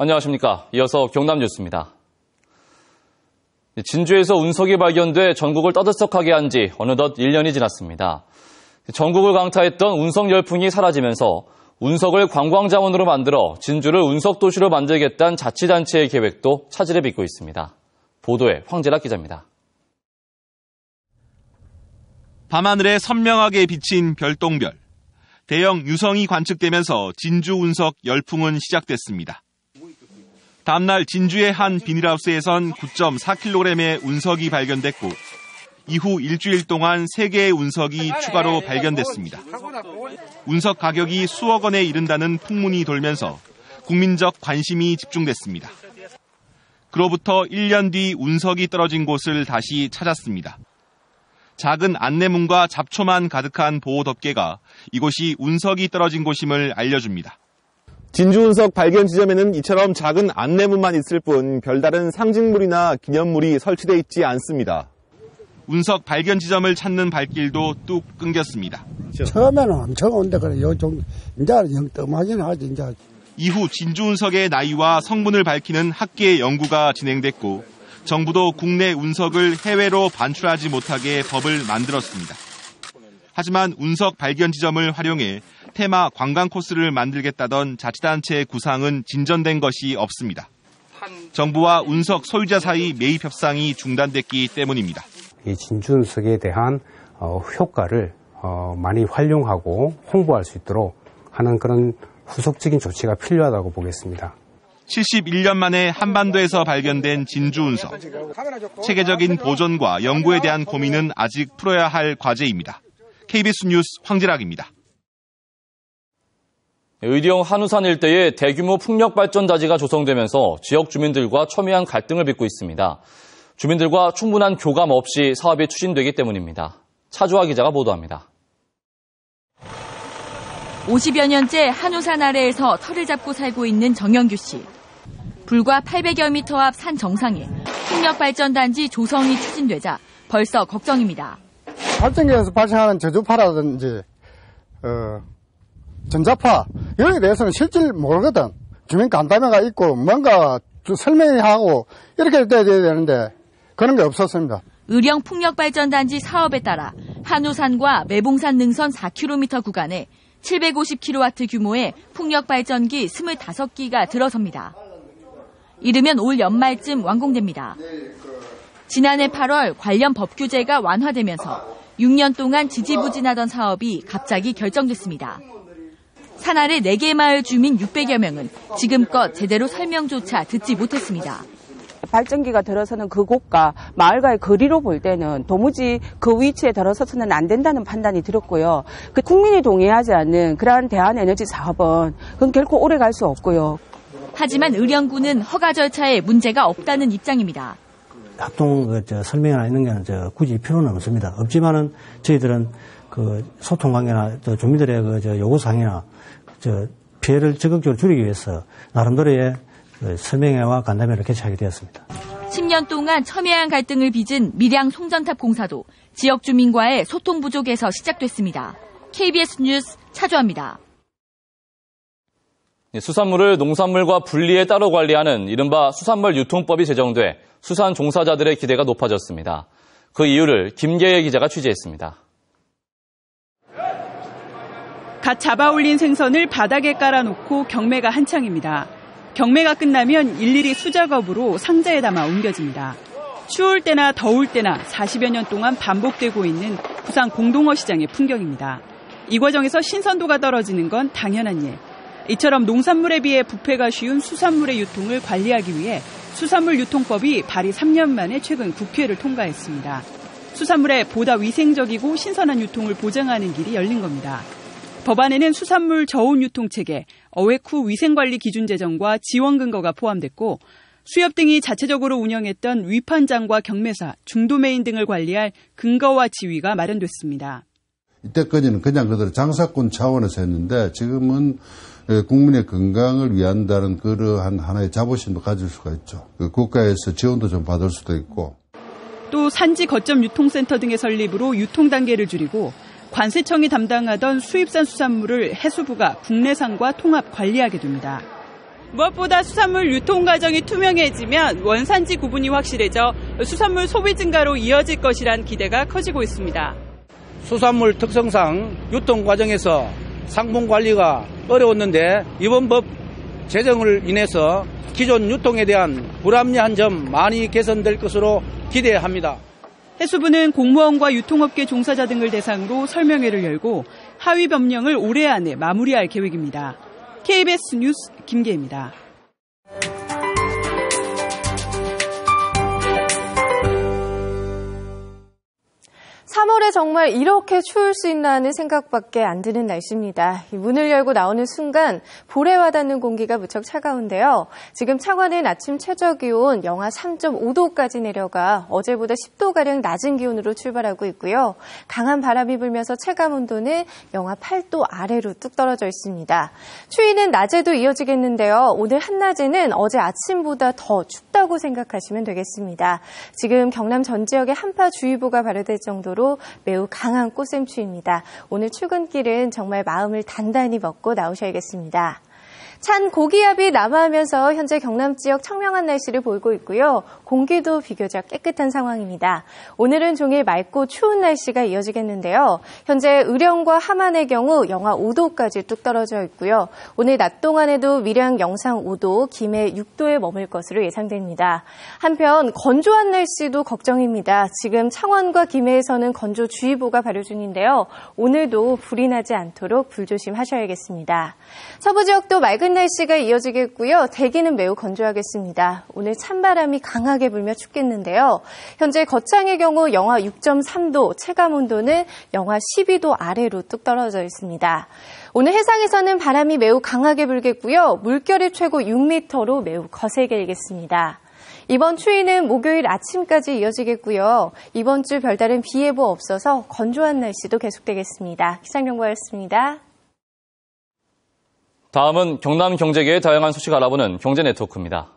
안녕하십니까. 이어서 경남 뉴스입니다. 진주에서 운석이 발견돼 전국을 떠들썩하게 한 지 어느덧 1년이 지났습니다. 전국을 강타했던 운석 열풍이 사라지면서 운석을 관광자원으로 만들어 진주를 운석도시로 만들겠다는 자치단체의 계획도 차질을 빚고 있습니다. 보도에 황재락 기자입니다. 밤하늘에 선명하게 비친 별똥별. 대형 유성이 관측되면서 진주 운석 열풍은 시작됐습니다. 다음날 진주의 한 비닐하우스에선 9.4kg의 운석이 발견됐고 이후 일주일 동안 3개의 운석이 추가로 발견됐습니다. 운석 가격이 수억 원에 이른다는 풍문이 돌면서 국민적 관심이 집중됐습니다. 그로부터 1년 뒤 운석이 떨어진 곳을 다시 찾았습니다. 작은 안내문과 잡초만 가득한 보호 덮개가 이곳이 운석이 떨어진 곳임을 알려줍니다. 진주 운석 발견 지점에는 이처럼 작은 안내문만 있을 뿐 별다른 상징물이나 기념물이 설치되어 있지 않습니다. 운석 발견 지점을 찾는 발길도 뚝 끊겼습니다. 처음에는 엄청 온데 그래 요즘 이제 영뜸하긴 하지 이제. 이후 진주 운석의 나이와 성분을 밝히는 학계 연구가 진행됐고 정부도 국내 운석을 해외로 반출하지 못하게 법을 만들었습니다. 하지만 운석 발견 지점을 활용해 테마 관광 코스를 만들겠다던 자치단체의 구상은 진전된 것이 없습니다. 정부와 운석 소유자 사이 매입 협상이 중단됐기 때문입니다. 이 진주 운석에 대한 효과를 많이 활용하고 홍보할 수 있도록 하는 그런 후속적인 조치가 필요하다고 보겠습니다. 71년 만에 한반도에서 발견된 진주 운석. 체계적인 보존과 연구에 대한 고민은 아직 풀어야 할 과제입니다. KBS 뉴스 황재락입니다. 의령 한우산 일대에 대규모 풍력발전단지가 조성되면서 지역 주민들과 첨예한 갈등을 빚고 있습니다. 주민들과 충분한 교감 없이 사업이 추진되기 때문입니다. 차주화 기자가 보도합니다. 50여 년째 한우산 아래에서 터를 잡고 살고 있는 정영규 씨. 불과 800여 미터 앞 산 정상에 풍력발전단지 조성이 추진되자 벌써 걱정입니다. 발전기에서 발생하는 저주파라든지 전자파 여기에 대해서는 실질 모르거든. 주민 간담회가 있고 뭔가 설명하고 이렇게 돼야 되는데 그런 게 없었습니다. 의령 풍력발전단지 사업에 따라 한우산과 매봉산 능선 4km 구간에 750kW 규모의 풍력발전기 25기가 들어섭니다. 이르면 올 연말쯤 완공됩니다. 지난해 8월 관련 법 규제가 완화되면서 6년 동안 지지부진하던 사업이 갑자기 결정됐습니다. 산 아래 4개 마을 주민 600여 명은 지금껏 제대로 설명조차 듣지 못했습니다. 발전기가 들어서는 그곳과 마을과의 거리로 볼 때는 도무지 그 위치에 들어서서는 안 된다는 판단이 들었고요. 국민이 동의하지 않는 그러한 대한에너지 사업은 그건 결코 오래 갈 수 없고요. 하지만 의령군은 허가 절차에 문제가 없다는 입장입니다. 합동 설명이나 있는 게 굳이 필요는 없습니다. 없지만은 저희들은 소통 관계나 주민들의 요구사항이나 피해를 적극적으로 줄이기 위해서 나름대로의 설명회와 간담회를 개최하게 되었습니다. 10년 동안 첨예한 갈등을 빚은 밀양 송전탑 공사도 지역 주민과의 소통 부족에서 시작됐습니다. KBS 뉴스 차주화입니다. 수산물을 농산물과 분리해 따로 관리하는 이른바 수산물 유통법이 제정돼 수산 종사자들의 기대가 높아졌습니다. 그 이유를 김계혜 기자가 취재했습니다. 갓 잡아올린 생선을 바닥에 깔아놓고 경매가 한창입니다. 경매가 끝나면 일일이 수작업으로 상자에 담아 옮겨집니다. 추울 때나 더울 때나 40여 년 동안 반복되고 있는 부산 공동어 시장의 풍경입니다. 이 과정에서 신선도가 떨어지는 건 당연한 일. 이처럼 농산물에 비해 부패가 쉬운 수산물의 유통을 관리하기 위해 수산물 유통법이 발의 3년 만에 최근 국회를 통과했습니다. 수산물의 보다 위생적이고 신선한 유통을 보장하는 길이 열린 겁니다. 법안에는 수산물 저온 유통체계, 어획 후 위생관리 기준 제정과 지원 근거가 포함됐고 수협 등이 자체적으로 운영했던 위판장과 경매사, 중도매인 등을 관리할 근거와 지위가 마련됐습니다. 이때까지는 그냥 그대로 장사꾼 차원에서 했는데 지금은 국민의 건강을 위한다는 그러한 하나의 자부심도 가질 수가 있죠. 국가에서 지원도 좀 받을 수도 있고. 또 산지 거점 유통센터 등의 설립으로 유통 단계를 줄이고 관세청이 담당하던 수입산 수산물을 해수부가 국내산과 통합 관리하게 됩니다. 무엇보다 수산물 유통 과정이 투명해지면 원산지 구분이 확실해져 수산물 소비 증가로 이어질 것이란 기대가 커지고 있습니다. 수산물 특성상 유통 과정에서 상품 관리가 어려웠는데 이번 법 제정을 인해서 기존 유통에 대한 불합리한 점 많이 개선될 것으로 기대합니다. 해수부는 공무원과 유통업계 종사자 등을 대상으로 설명회를 열고 하위 법령을 올해 안에 마무리할 계획입니다. KBS 뉴스 김계입니다. 3월에 정말 이렇게 추울 수 있나 하는 생각밖에 안 드는 날씨입니다. 문을 열고 나오는 순간 볼에 와닿는 공기가 무척 차가운데요. 지금 창원은 아침 최저기온 영하 3.5도까지 내려가 어제보다 10도가량 낮은 기온으로 출발하고 있고요. 강한 바람이 불면서 체감온도는 영하 8도 아래로 뚝 떨어져 있습니다. 추위는 낮에도 이어지겠는데요. 오늘 한낮에는 어제 아침보다 더 춥다고 생각하시면 되겠습니다. 지금 경남 전 지역에 한파주의보가 발효될 정도로 매우 강한 꽃샘추위입니다. 오늘 출근길은 정말 마음을 단단히 먹고 나오셔야겠습니다. 찬 고기압이 남하하면서 현재 경남 지역 청명한 날씨를 보이고 있고요. 공기도 비교적 깨끗한 상황입니다. 오늘은 종일 맑고 추운 날씨가 이어지겠는데요. 현재 의령과 함안의 경우 영하 5도까지 뚝 떨어져 있고요. 오늘 낮 동안에도 밀양 영상 5도, 김해 6도에 머물 것으로 예상됩니다. 한편 건조한 날씨도 걱정입니다. 지금 창원과 김해에서는 건조주의보가 발효 중인데요. 오늘도 불이 나지 않도록 불조심하셔야겠습니다. 서부 지역도 맑은 날씨가 이어지겠고요. 대기는 매우 건조하겠습니다. 오늘 찬바람이 강하게 불며 춥겠는데요. 현재 거창의 경우 영하 6.3도, 체감온도는 영하 12도 아래로 뚝 떨어져 있습니다. 오늘 해상에서는 바람이 매우 강하게 불겠고요. 물결이 최고 6m로 매우 거세게 일겠습니다. 이번 추위는 목요일 아침까지 이어지겠고요. 이번 주 별다른 비 예보 없어서 건조한 날씨도 계속되겠습니다. 기상정보였습니다. 다음은 경남 경제계의 다양한 소식 알아보는 경제네트워크입니다.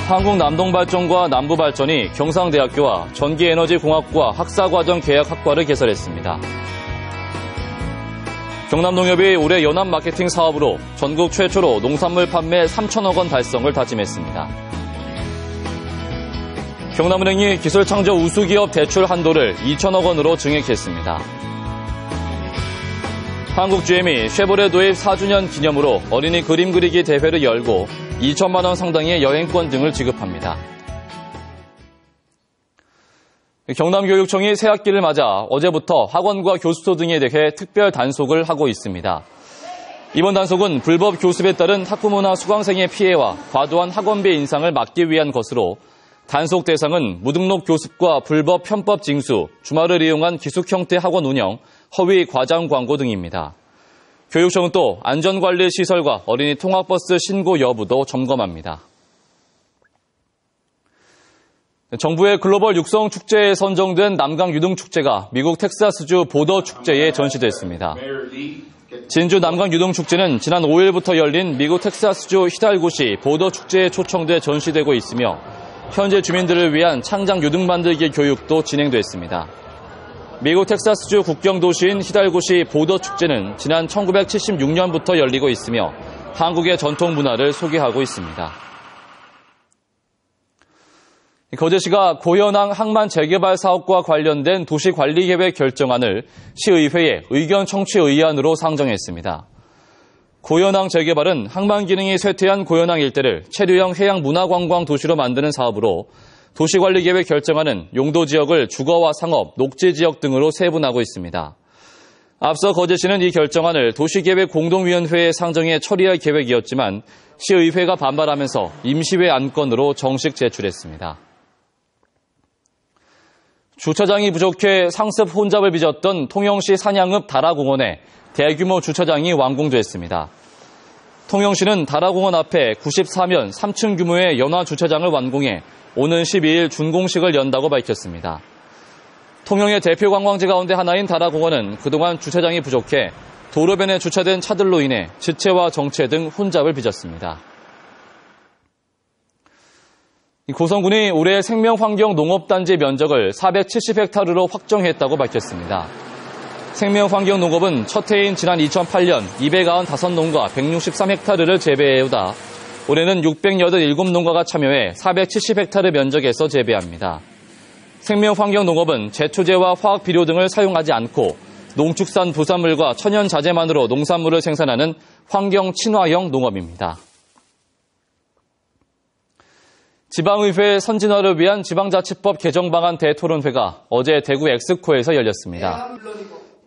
한국남동발전과 남부발전이 경상대학교와 전기에너지공학과 학사과정 계약학과를 개설했습니다. 경남농협이 올해 연합마케팅 사업으로 전국 최초로 농산물 판매 3천억 원 달성을 다짐했습니다. 경남은행이 기술창조 우수기업 대출 한도를 2천억 원으로 증액했습니다. 한국GM이 쉐보레 도입 4주년 기념으로 어린이 그림 그리기 대회를 열고 2천만 원 상당의 여행권 등을 지급합니다. 경남교육청이 새학기를 맞아 어제부터 학원과 교습소 등에 대해 특별 단속을 하고 있습니다. 이번 단속은 불법 교습에 따른 학부모나 수강생의 피해와 과도한 학원비 인상을 막기 위한 것으로 단속 대상은 무등록 교습과 불법 편법 징수, 주말을 이용한 기숙 형태 학원 운영, 허위 과장 광고 등입니다. 교육청은 또 안전관리 시설과 어린이 통학버스 신고 여부도 점검합니다. 정부의 글로벌 육성 축제에 선정된 남강 유등축제가 미국 텍사스주 보더 축제에 전시됐습니다. 진주 남강 유등축제는 지난 5일부터 열린 미국 텍사스주 히달고시 보더 축제에 초청돼 전시되고 있으며 현재 주민들을 위한 창작 유등 만들기 교육도 진행됐습니다. 미국 텍사스주 국경 도시인 히달고시 보더 축제는 지난 1976년부터 열리고 있으며 한국의 전통 문화를 소개하고 있습니다. 거제시가 고현항 항만 재개발 사업과 관련된 도시관리계획 결정안을 시의회에 의견 청취 의안으로 상정했습니다. 고현항 재개발은 항만 기능이 쇠퇴한 고현항 일대를 체류형 해양문화관광 도시로 만드는 사업으로 도시관리계획 결정안은 용도 지역을 주거와 상업, 녹지지역 등으로 세분하고 있습니다. 앞서 거제시는 이 결정안을 도시계획 공동위원회에 상정해 처리할 계획이었지만 시의회가 반발하면서 임시회 안건으로 정식 제출했습니다. 주차장이 부족해 상습 혼잡을 빚었던 통영시 산양읍 다라공원에 대규모 주차장이 완공됐습니다. 통영시는 다라공원 앞에 94면 3층 규모의 연화 주차장을 완공해 오는 12일 준공식을 연다고 밝혔습니다. 통영의 대표 관광지 가운데 하나인 다라공원은 그동안 주차장이 부족해 도로변에 주차된 차들로 인해 지체와 정체 등 혼잡을 빚었습니다. 고성군이 올해 생명환경 농업단지 면적을 470헥타르로 확정했다고 밝혔습니다. 생명환경농업은 첫 해인 지난 2008년 295농가 163헥타르를 재배해오다 올해는 687농가가 참여해 470헥타르 면적에서 재배합니다. 생명환경농업은 제초제와 화학비료 등을 사용하지 않고 농축산 부산물과 천연자재만으로 농산물을 생산하는 환경친화형 농업입니다. 지방의회 선진화를 위한 지방자치법 개정 방안 대토론회가 어제 대구 엑스코에서 열렸습니다.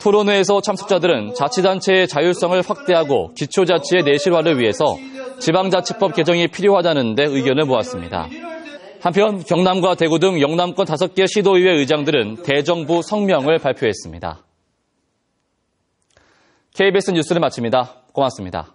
토론회에서 참석자들은 자치단체의 자율성을 확대하고 기초자치의 내실화를 위해서 지방자치법 개정이 필요하다는 데 의견을 모았습니다. 한편 경남과 대구 등 영남권 5개 시도의회 의장들은 대정부 성명을 발표했습니다. KBS 뉴스를 마칩니다. 고맙습니다.